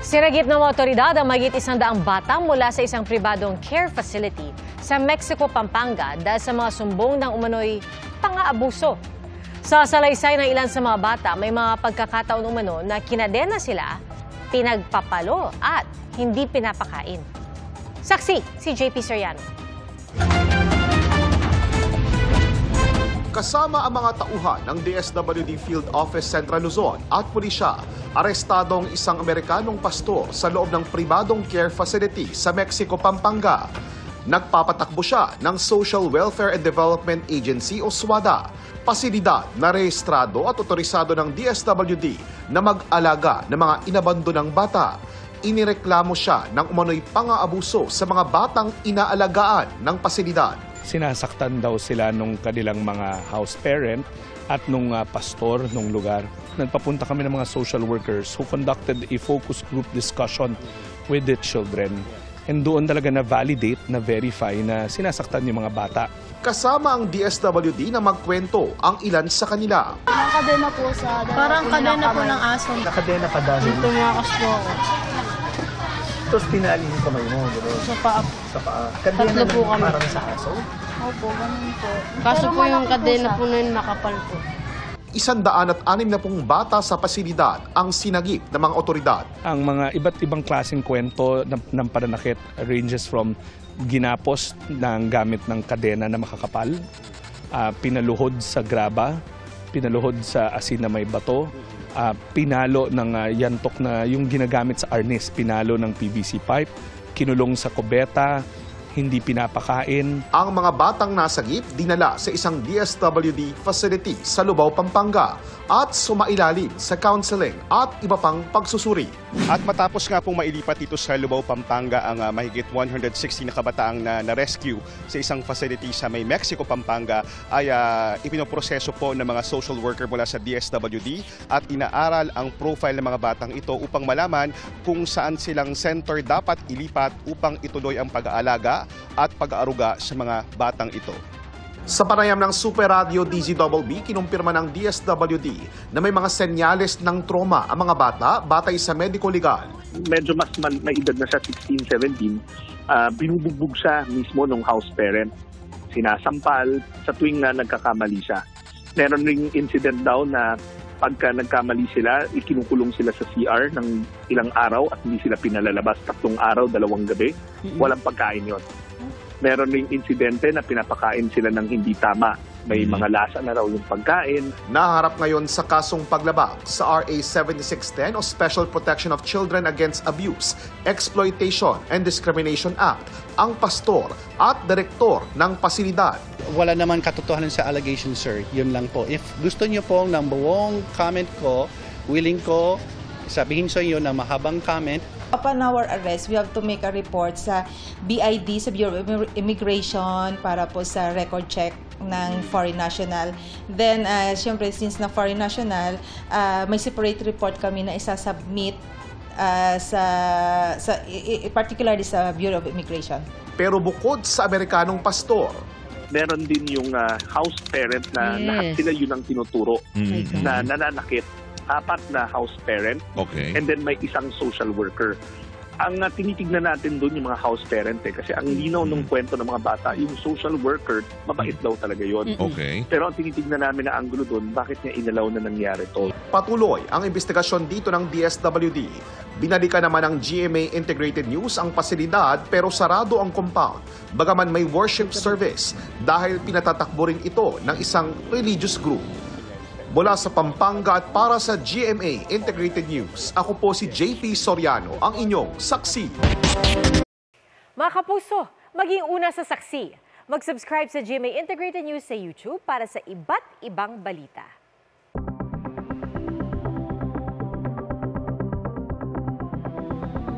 Sinagip ng mga otoridad ang mahigit 100 bata mula sa isang pribadong care facility sa Mexico, Pampanga dahil sa mga sumbong ng umano'y pang-aabuso. Sa salaysay ng ilan sa mga bata, may mga pagkakataon umano na kinadena sila, pinagpapalo at hindi pinapakain. Saksi si JP Soriano. Kasama ang mga tauhan ng DSWD Field Office Central Luzon at pulisya, arestadong isang Amerikanong pastor sa loob ng pribadong care facility sa Mexico, Pampanga. Nagpapatakbo siya ng Social Welfare and Development Agency o SWADA, pasilidad na rehistrado at otorisado ng DSWD na mag-alaga ng mga inabandonang bata. Inireklamo siya ng umano'y pang-aabuso sa mga batang inaalagaan ng pasilidad. Sinasaktan daw sila nung kanilang mga house parent at nung pastor nung lugar. Nagpapunta kami ng mga social workers who conducted a focus group discussion with the children. And doon talaga na-validate, na-verify na sinasaktan yung mga bata. Kasama ang DSWD na magkwento ang ilan sa kanila. Nakadena po sa... Parang kadena po ng aso. Nakadena pa dahil. Tumakas po ako. Tapos tinali yung kamay mo, gano'n. Sa paa. Sa paa. Kadena Tatlo po kami. parang sa aso? Opo, ganun po. Kaso po yung kadena siya. po na yun makapal po. 160 bata sa pasilidad ang sinagip ng mga otoridad. Ang mga iba't ibang klaseng kwento ng pananakit ranges from ginapos ng gamit ng kadena na makakapal, pinaluhod sa graba, pinaluhod sa asin na may bato, pinalo ng yantok na yung ginagamit sa arnis, pinalo ng PVC pipe, kinulong sa kubeta, hindi pinapakain. Ang mga batang nasagip dinala sa isang DSWD facility sa Lubao, Pampanga at sumailalim sa counseling at iba pang pagsusuri. At matapos nga pong mailipat dito sa Lubao, Pampanga ang mahigit 160 na kabataang na-rescue sa isang facility sa may Mexico, Pampanga ay ipinoproseso po ng mga social worker mula sa DSWD at inaaral ang profile ng mga batang ito upang malaman kung saan silang center dapat ilipat upang ituloy ang pag-aalaga at pag-aaruga sa mga batang ito. Sa panayam ng Super Radio DZBB, kinumpirma ng DSWD na may mga senyales ng trauma ang mga bata batay sa medico legal. Medyo mas may edad na sa 16, 17, binubugbog siya mismo ng house parent. Sinasampal sa tuwing na nagkakamali siya. Meron ring incident daw na pagka nagkamali sila, ikinukulong sila sa CR ng ilang araw at hindi sila pinalalabas. 3 araw, 2 gabi. Walang pagkain yon. Meron ring insidente na pinapakain sila ng hindi tama. May mga lasa na raw yung pagkain. Naharap ngayon sa kasong paglabag sa RA 7610 o Special Protection of Children Against Abuse, Exploitation and Discrimination Act ang pastor at direktor ng pasilidad. Wala naman katotohanan sa allegation, sir. Yun lang po. If gusto niyo pong ng buong comment ko, willing ko sabihin sa inyo na mahabang comment. Upon our arrest, we have to make a report sa BID, sa Bureau of Immigration, para po sa record check ng foreign national. Then, syempre, since na foreign national, may separate report kami na isasubmit particularly sa Bureau of Immigration. Pero bukod sa Amerikanong pastor, Meron din yung house parent na lahat sila yun ang tinuturo na nananakit. 4 na house parent, and then may isang social worker. Ang tinitignan natin doon yung mga house parent kasi ang linaw ng kwento ng mga bata, yung social worker, mabait daw talaga yon. Pero ang tinitignan namin na anggulo doon, bakit niya inalaw na nangyari to? Patuloy ang investigasyon dito ng DSWD. Binalikan naman ng GMA Integrated News ang pasilidad pero sarado ang compound. Bagaman may worship service dahil pinatatakbo rin ito ng isang religious group. Mula sa Pampanga at para sa GMA Integrated News, ako po si JP Soriano, ang inyong saksi. Mga kapuso, maging una sa saksi. Mag-subscribe sa GMA Integrated News sa YouTube para sa iba't ibang balita.